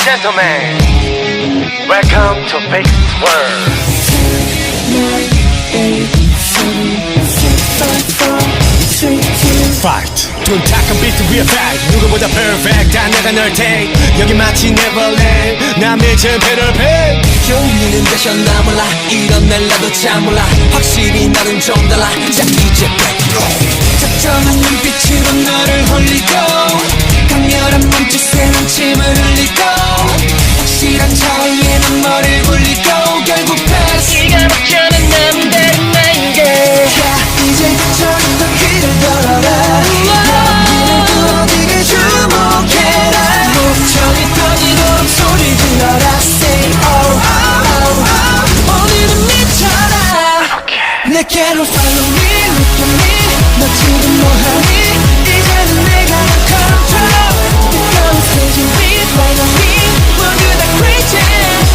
gentlemen, welcome to Big World. Fight 둔탁한 비트 위에 fight 누구보다 perfect 다 내가 널 take 여기 마치 Neverland 난 미친 피터팬 용기는 대셔 나 몰라 이런 멜라도 잘 몰라 확실히 나는 좀 달라 자 이제 break 적정한 눈빛으로 너를 홀리고 강렬한 몸짓에 난 침을 흘리고 확실한 차이에는 머리를 굴리고 결국 패스 네가 막혀는 남다른 마인드 자 이제 저리부터 귀를 열어라 여기는 또 어디를 주목해라 목청이 터지도록 소리 질러라 Say oh oh oh 오늘은 미쳐라 내게로 follow me look at me 너 지금 뭐하니 이제는 내가 널 control 뜨거운 스테이지 위 right on me 모두 다 crazy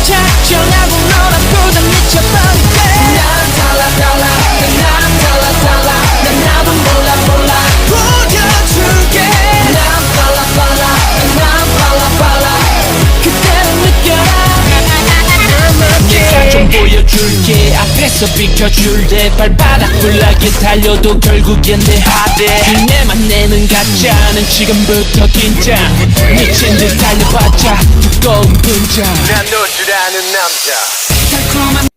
작정하고 놀아보다 미쳐버릴게 난 달라 달라 난 달라 달라 난 나도 몰라 몰라 보여줄게 난 빨라 빨라 난 빨라 빨라 그대로 느껴라 내가 좀 보여줄게 앞에서 비켜줄래 발바닥 불나게 달려도 결국엔 내 하대 흉내만 내는 가짜는 지금부터 긴장 미친 듯 달려봤자 두꺼운 분장 난 놀 줄 아는 남자. 달콤한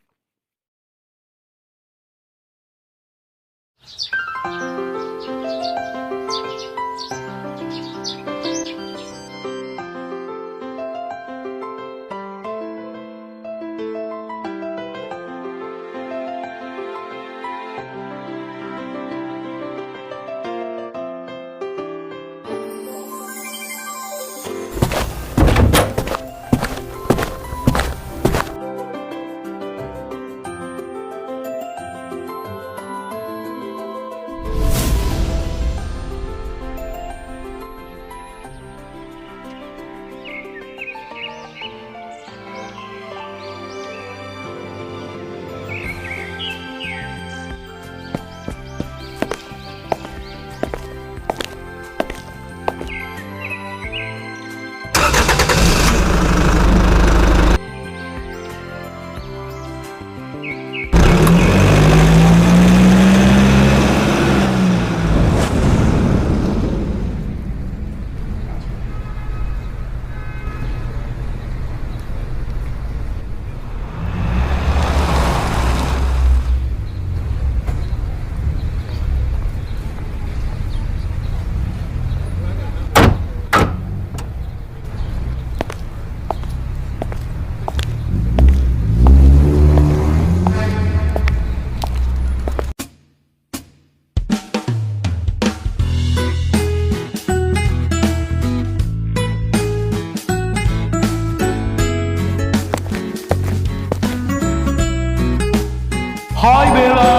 Hai Bella,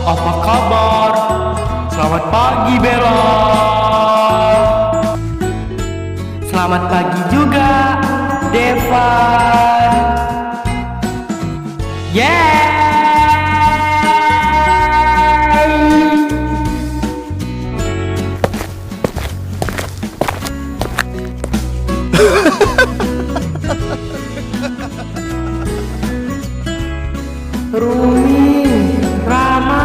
apa kabar? Selamat pagi Bella. Selamat pagi juga Devan. Rumi, Rama.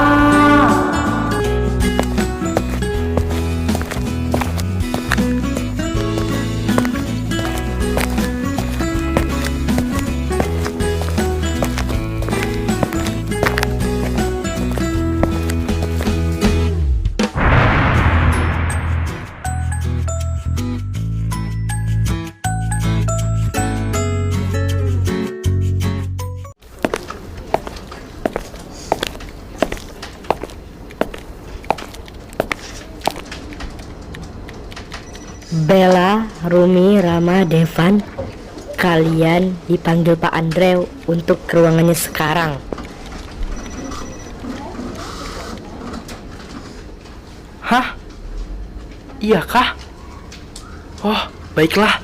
Bella, Rumi, Rama, Devan, kalian dipanggil Pak Andrew untuk ke ruangannya sekarang. Hah? Iyakah? Oh, baiklah.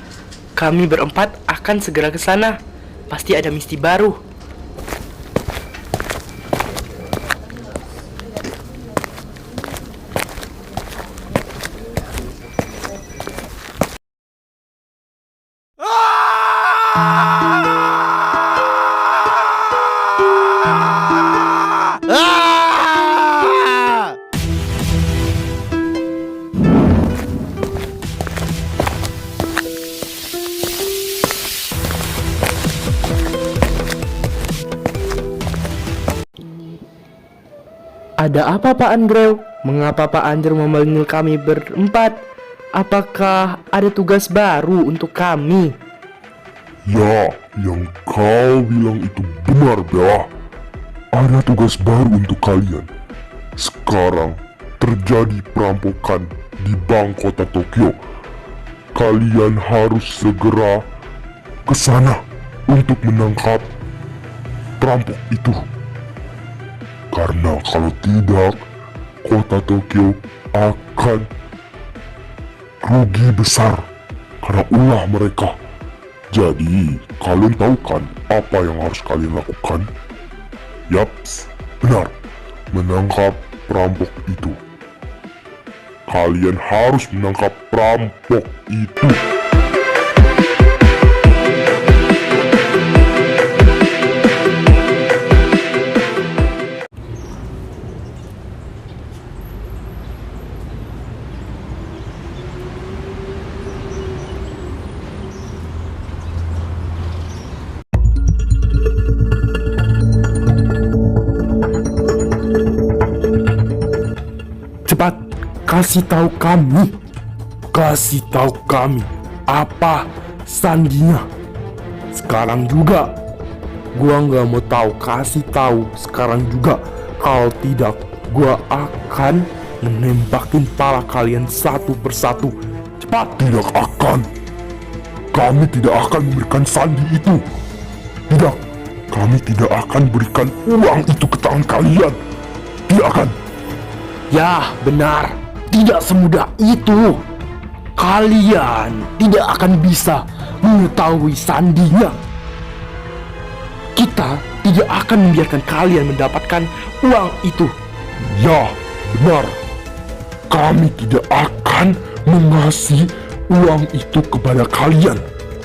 Kami berempat akan segera ke sana. Pasti ada misteri baru. Ada apa Pak Andrew? Mengapa Pak Andrew memanggil kami berempat? Apakah ada tugas baru untuk kami? Ya, yang kau bilang itu benar, Bella. Ada tugas baru untuk kalian. Sekarang terjadi perampokan di bank kota Tokyo. Kalian harus segera ke sana untuk menangkap perampok itu. Karena kalau tidak, kota Tokyo akan rugi besar karena ulah mereka. Jadi, kalian tahu kan apa yang harus kalian lakukan? Yaps, benar. Menangkap perampok itu. Kalian harus menangkap perampok itu. Cepat, kasih tahu kami apa sandinya. Sekarang juga. Gua nggak mau tahu, kasih tahu sekarang juga. Kalau tidak, gua akan menembakin pala kalian satu persatu. Cepat. Tidak akan. Kami tidak akan memberikan sandi itu. Tidak. Kami tidak akan berikan uang itu ke tangan kalian. Tidak akan. Ya, benar. Tidak semudah itu. Kalian tidak akan bisa mengetahui sandinya. Kita tidak akan membiarkan kalian mendapatkan uang itu. Ya, benar. Kami tidak akan mengasih uang itu kepada kalian.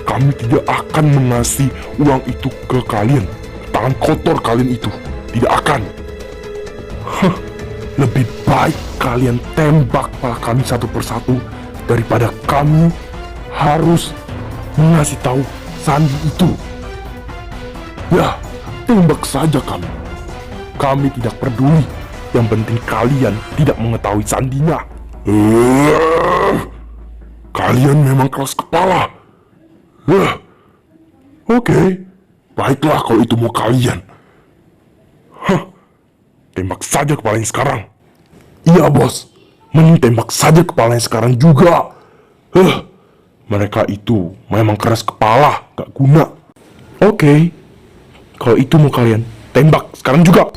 Kami tidak akan mengasih uang itu ke kalian. Tangan kotor kalian itu. Tidak akan. Lebih baik kalian tembak kepala kami satu persatu daripada kami harus mengasih tahu sandi itu. Ya, tembak saja kami. Kami tidak peduli. Yang penting kalian tidak mengetahui sandinya. Kalian memang keras kepala. Oke, baiklah kalau itu mau kalian. Tembak saja kepalanya sekarang. Iya bos, mending tembak saja kepalanya sekarang juga. Mereka itu memang keras kepala, gak guna. Oke, kalau itu mau kalian, tembak sekarang juga.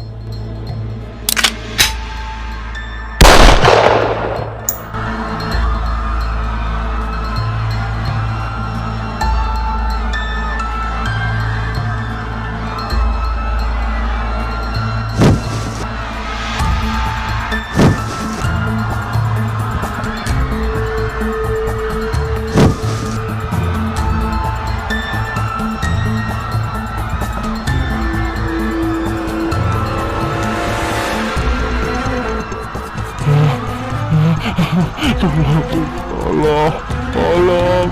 Tolong,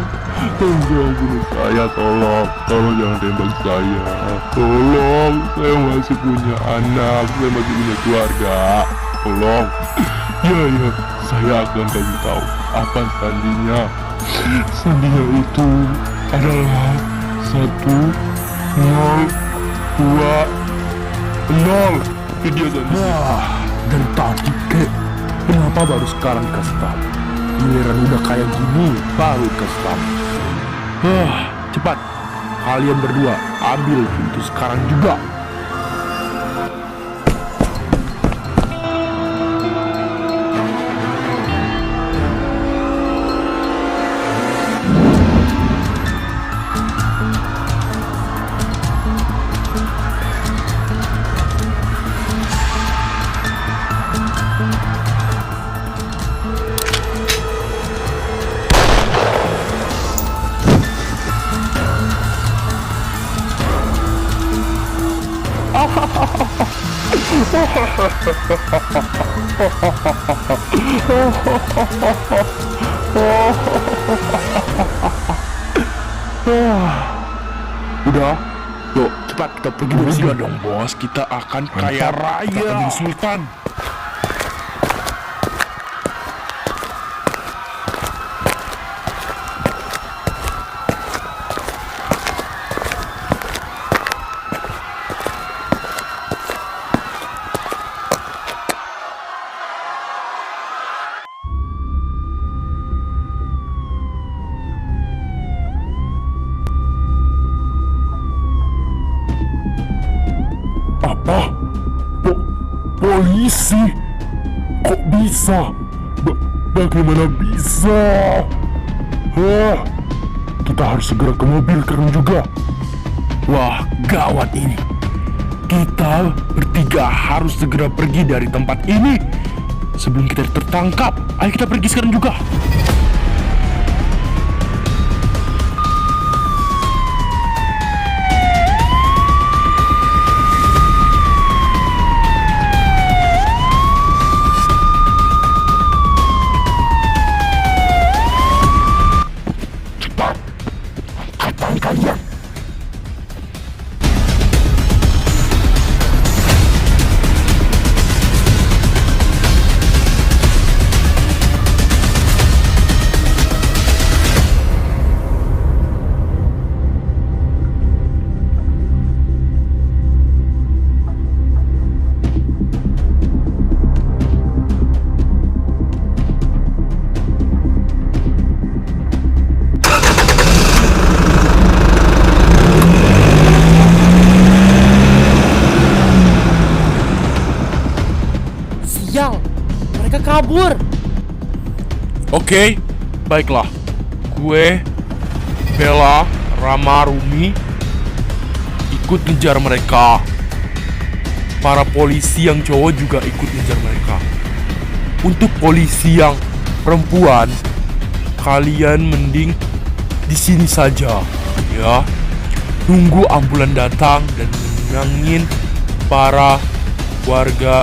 jangan bunuh saya, tolong jangan tembak saya, tolong, saya masih punya anak, saya masih punya keluarga, tolong, ya, saya akan kasih tahu apa sandinya itu adalah 102 0, itu dia sandinya. Dari tadi kek, kenapa baru sekarang kasih tahu? Giliran udah kayak gini, baru kasih tahu. Cepat, kalian berdua ambil pintu sekarang juga. Udah, yuk cepat kita pergi dari sini dong bos. Kita akan kaya raya. Kita akan jadi sultan. Apa? Polisi? Kok bisa? Bagaimana bisa? Kita harus segera ke mobil keren juga. Wah, gawat ini. Kita bertiga harus segera pergi dari tempat ini sebelum kita tertangkap. Ayo kita pergi sekarang juga. Kalian Sial, mereka kabur. Oke, baiklah. Gue, Bella, Rama, Rumi ikut ngejar mereka. Para polisi yang cowok juga ikut ngejar mereka. Untuk polisi yang perempuan, kalian mending di sini saja, ya. Tunggu ambulan datang dan menenangin para warga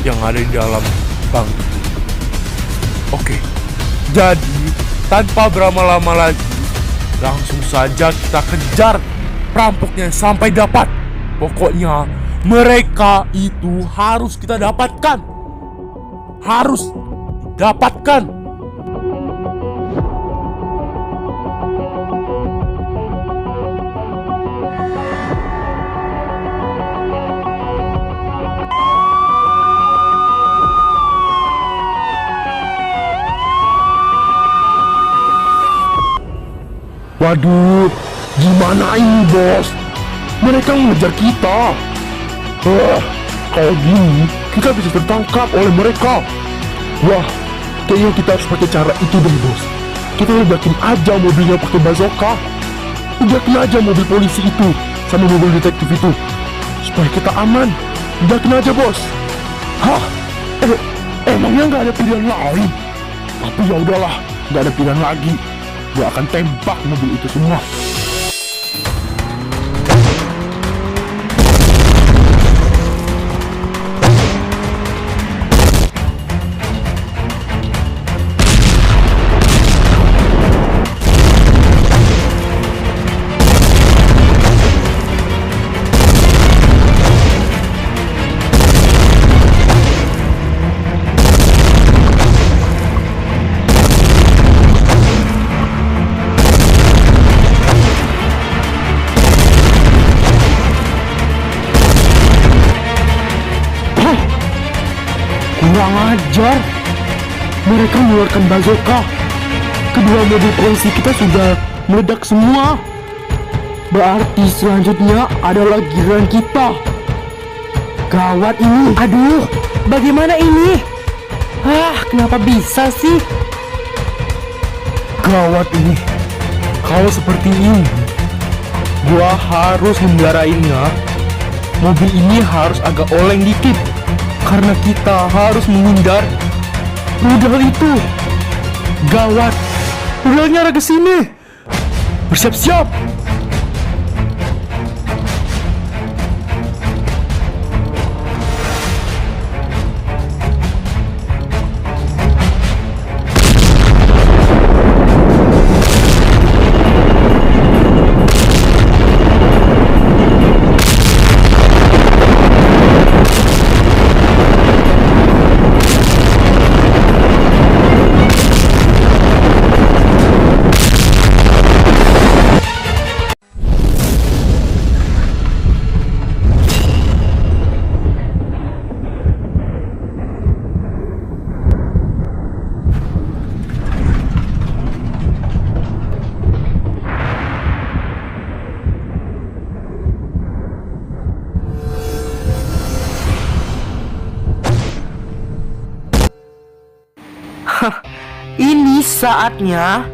yang ada di dalam bank itu. Oke, jadi tanpa berlama-lama lagi, langsung saja kita kejar perampoknya sampai dapat. Pokoknya mereka itu harus kita dapatkan. Harus dapatkan. Waduh, gimana ini bos? Mereka mengejar kita. Kalau gini, kita bisa tertangkap oleh mereka. Wah, kayaknya kita harus pakai cara itu deh bos. Kita ledakin aja mobilnya pakai bazooka. Ledakin aja mobil polisi itu sama mobil detektif itu, supaya kita aman. Ledakin aja bos. Hah? Emangnya nggak ada pilihan lain? Tapi ya udahlah, nggak ada pilihan lagi. Gue akan tembak mobil itu semua. Kurang ajar. Mereka mengeluarkan bazooka. Kedua mobil polisi kita sudah meledak semua. Berarti selanjutnya adalah giliran kita. Gawat ini. Aduh, bagaimana ini? Kenapa bisa sih? Gawat ini. Kalau seperti ini, gua harus mengendarainnya. Mobil ini harus agak oleng dikit, karena kita harus menghindar rudal itu. Gawat, rudalnya ada ke sini. Bersiap-siap. saatnya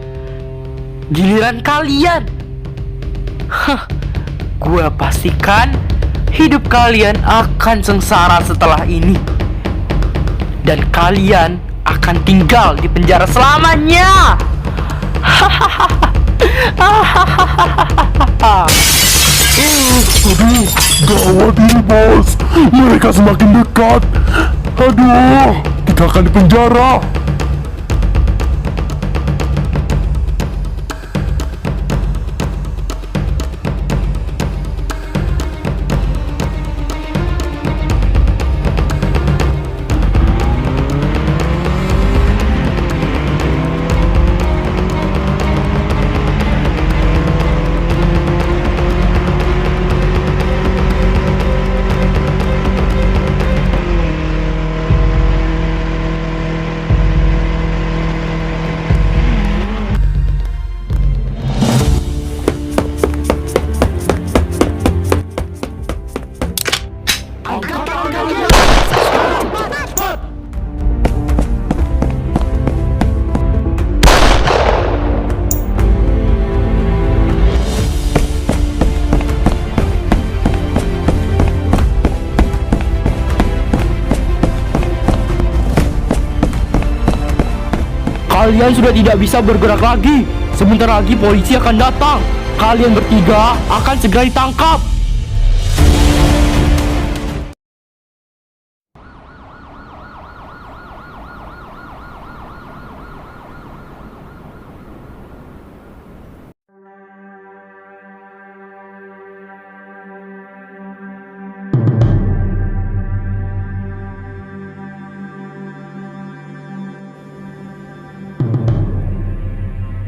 giliran kalian. Hah, gue pastikan hidup kalian akan sengsara setelah ini. Dan kalian akan tinggal di penjara selamanya. Aduh, gawat ini bos. Mereka semakin dekat. Aduh, kita akan dipenjara. Kalian sudah tidak bisa bergerak lagi. Sebentar lagi polisi akan datang. Kalian bertiga akan segera ditangkap.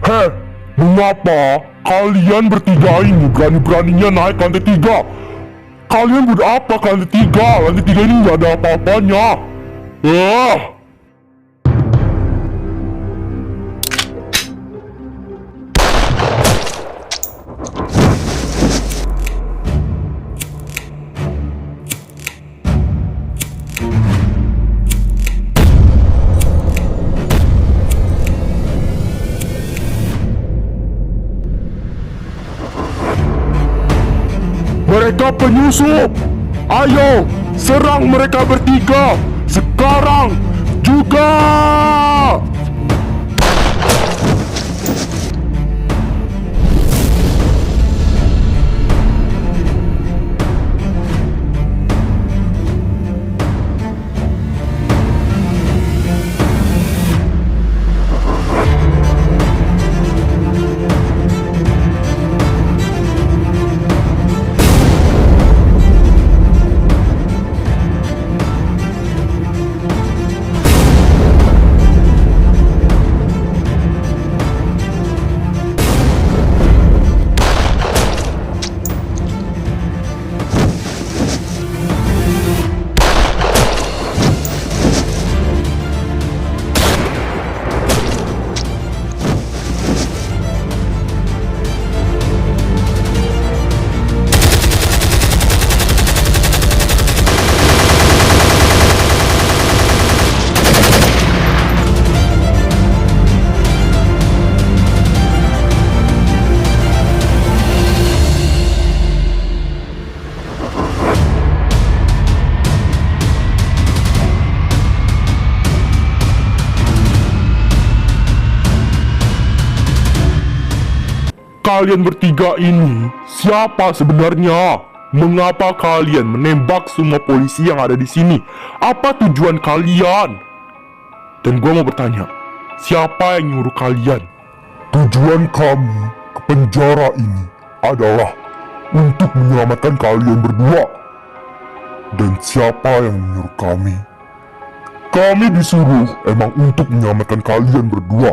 Heh, mengapa kalian bertiga ini berani-beraninya naik ke lantai 3? Kalian buat apa ke lantai 3? Lantai 3 ini nggak ada apa-apanya. Mereka penyusup. Ayo, serang mereka bertiga. Sekarang juga. Kalian bertiga ini siapa sebenarnya? Mengapa kalian menembak semua polisi yang ada di sini? Apa tujuan kalian? Dan gua mau bertanya, siapa yang nyuruh kalian? Tujuan kami ke penjara ini adalah untuk menyelamatkan kalian berdua. Dan siapa yang menyuruh kami? Kami disuruh emang untuk menyelamatkan kalian berdua.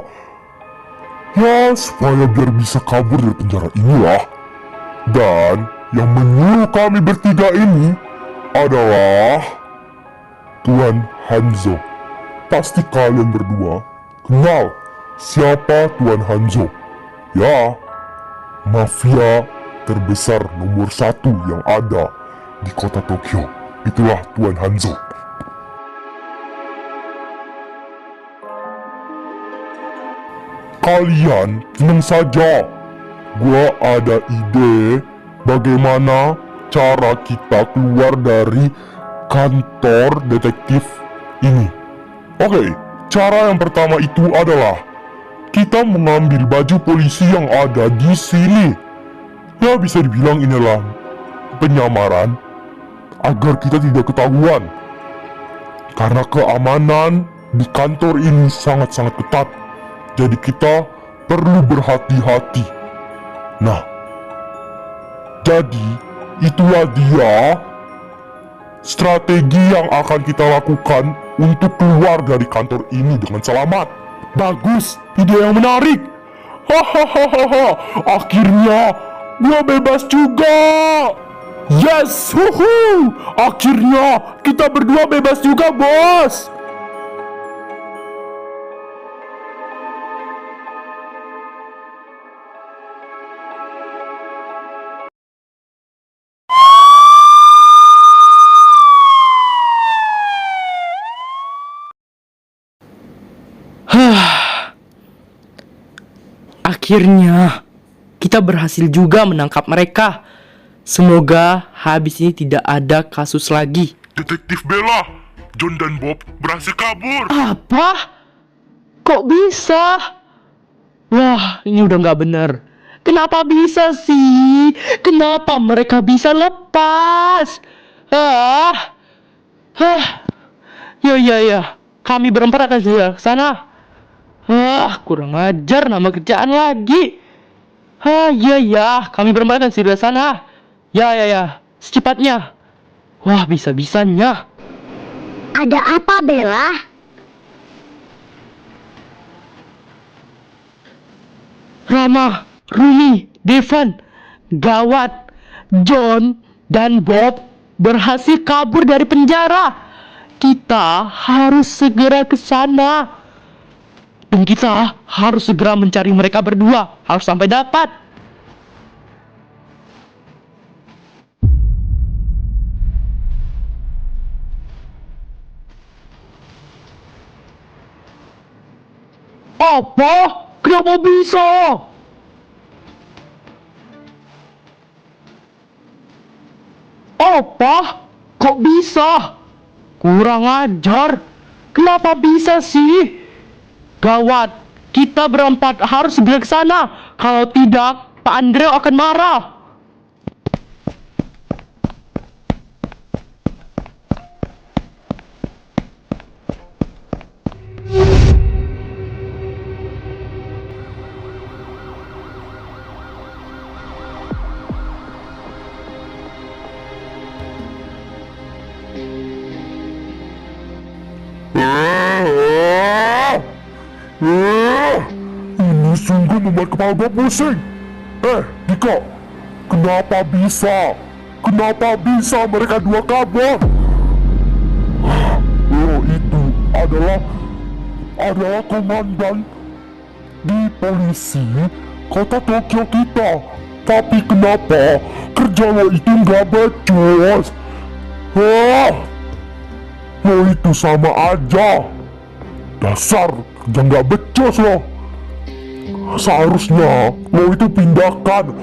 Ya, supaya biar bisa kabur dari penjara inilah. Dan yang menyuruh kami bertiga ini adalah Tuan Hanzo. Pasti kalian berdua kenal siapa Tuan Hanzo. Ya, mafia terbesar nomor 1 yang ada di kota Tokyo. Itulah Tuan Hanzo. kalian tenang saja. Gua ada ide bagaimana cara kita keluar dari kantor detektif ini. Oke, cara yang pertama itu adalah kita mengambil baju polisi yang ada di sini. Ya, bisa dibilang inilah penyamaran agar kita tidak ketahuan. Karena keamanan di kantor ini sangat-sangat ketat. Jadi kita perlu berhati-hati. Nah, jadi itulah dia strategi yang akan kita lakukan untuk keluar dari kantor ini dengan selamat. Bagus, ide yang menarik. Hahaha, akhirnya gua bebas juga. Yes, huhu, akhirnya kita berdua bebas juga, bos. Akhirnya kita berhasil juga menangkap mereka. Semoga habis ini tidak ada kasus lagi. Detektif Bella, John dan Bob berhasil kabur. Apa? Kok bisa? Wah, ini udah nggak bener. Kenapa bisa sih? Kenapa mereka bisa lepas? Ya. Kami berempat akan segera ke sana. Kurang ajar, nama kerjaan lagi. Ya, kami berempat akan segera ke sana. Ya, secepatnya. Wah, bisa-bisanya. Ada apa, Bella? Rama, Rumi, Devan, gawat. John dan Bob berhasil kabur dari penjara. Kita harus segera ke sana. Dan kita harus segera mencari mereka berdua. Harus sampai dapat. Apa? Kenapa bisa? Apa? Kok bisa? Kurang ajar. Kenapa bisa sih? Gawat, kita berempat harus segera ke sana. Kalau tidak, Pak Andreo akan marah. Ini sungguh membuat kepala gua pusing. Dika, kenapa bisa? Kenapa bisa mereka dua kabur? Oh, itu adalah komandan di polisi kota Tokyo kita. Tapi kenapa kerja lo itu nggak becus? Lo itu sama aja. Dasar kerja nggak becus lo. Seharusnya lo itu pindahkan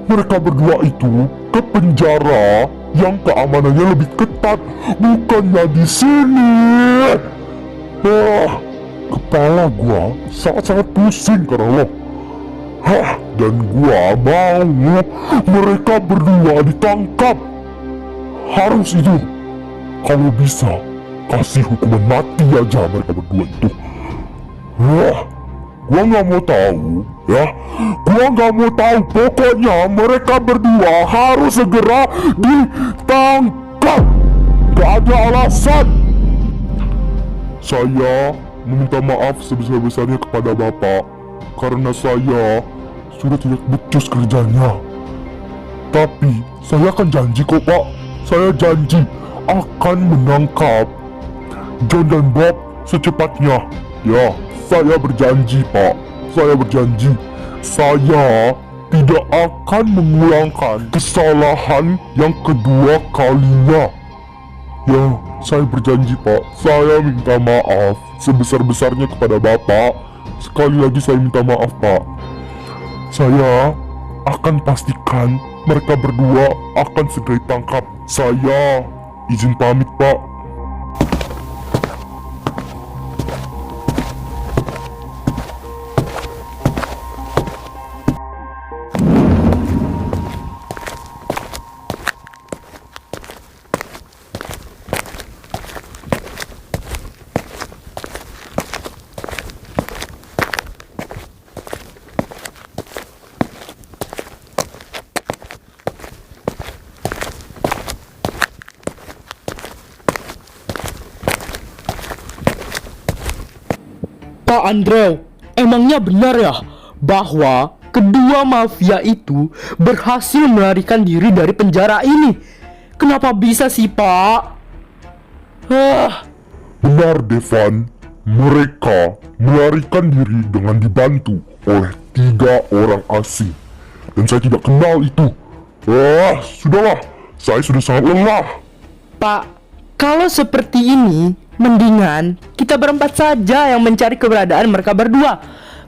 mereka berdua itu ke penjara yang keamanannya lebih ketat, bukannya di sini. Kepala gua sangat-sangat pusing karena lo. Dan gua mau mereka berdua ditangkap. Harus itu. Kalau bisa, kasih hukuman mati aja mereka berdua itu. Gua nggak mau tahu, ya. Gua nggak mau tahu. Pokoknya mereka berdua harus segera ditangkap. Gak ada alasan. Saya meminta maaf sebesar-besarnya kepada Bapak karena saya sudah tidak becus kerjanya. Tapi saya akan janji kok, Pak. Saya janji akan menangkap John dan Bob secepatnya. Ya, saya berjanji, Pak. Saya berjanji. Saya tidak akan mengulangkan kesalahan yang kedua kalinya. Ya, saya berjanji, Pak. Saya minta maaf sebesar-besarnya kepada Bapak sekali lagi saya minta maaf, Pak. Saya akan pastikan mereka berdua akan segera ditangkap. Saya izin pamit, Pak. Pak Andrew, emangnya benar ya bahwa kedua mafia itu berhasil melarikan diri dari penjara ini? Kenapa bisa sih, Pak? Benar, Devan. Mereka melarikan diri dengan dibantu oleh 3 orang asing. Dan saya tidak kenal itu. Sudahlah. Saya sudah sangat lelah. Pak, kalau seperti ini, mendingan kita berempat saja yang mencari keberadaan mereka berdua.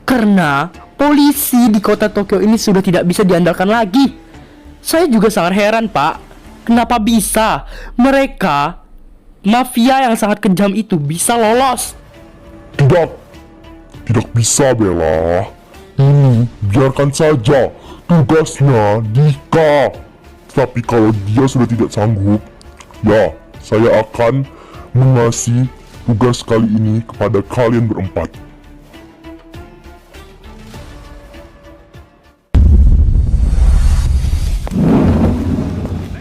Karena polisi di kota Tokyo ini sudah tidak bisa diandalkan lagi. Saya juga sangat heran, Pak. Kenapa bisa mereka, mafia yang sangat kejam itu, bisa lolos? Tidak bisa, Bella. Ini biarkan saja tugasnya Dika. Tapi kalau dia sudah tidak sanggup, ya saya akan mengasih tugas kali ini kepada kalian berempat.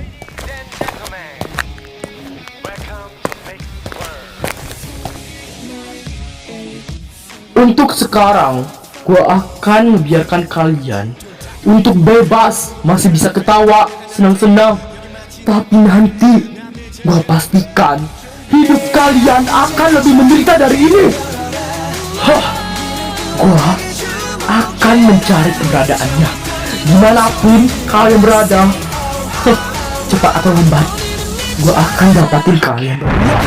and gentlemen, welcome to Fake World. Untuk sekarang, gua akan membiarkan kalian untuk bebas, masih bisa ketawa, senang-senang. Tapi nanti, gua pastikan hidup kalian akan lebih menderita dari ini. Gua akan mencari keberadaannya dimanapun kalian berada. Cepat atau lambat, gua akan dapatin kalian berdua.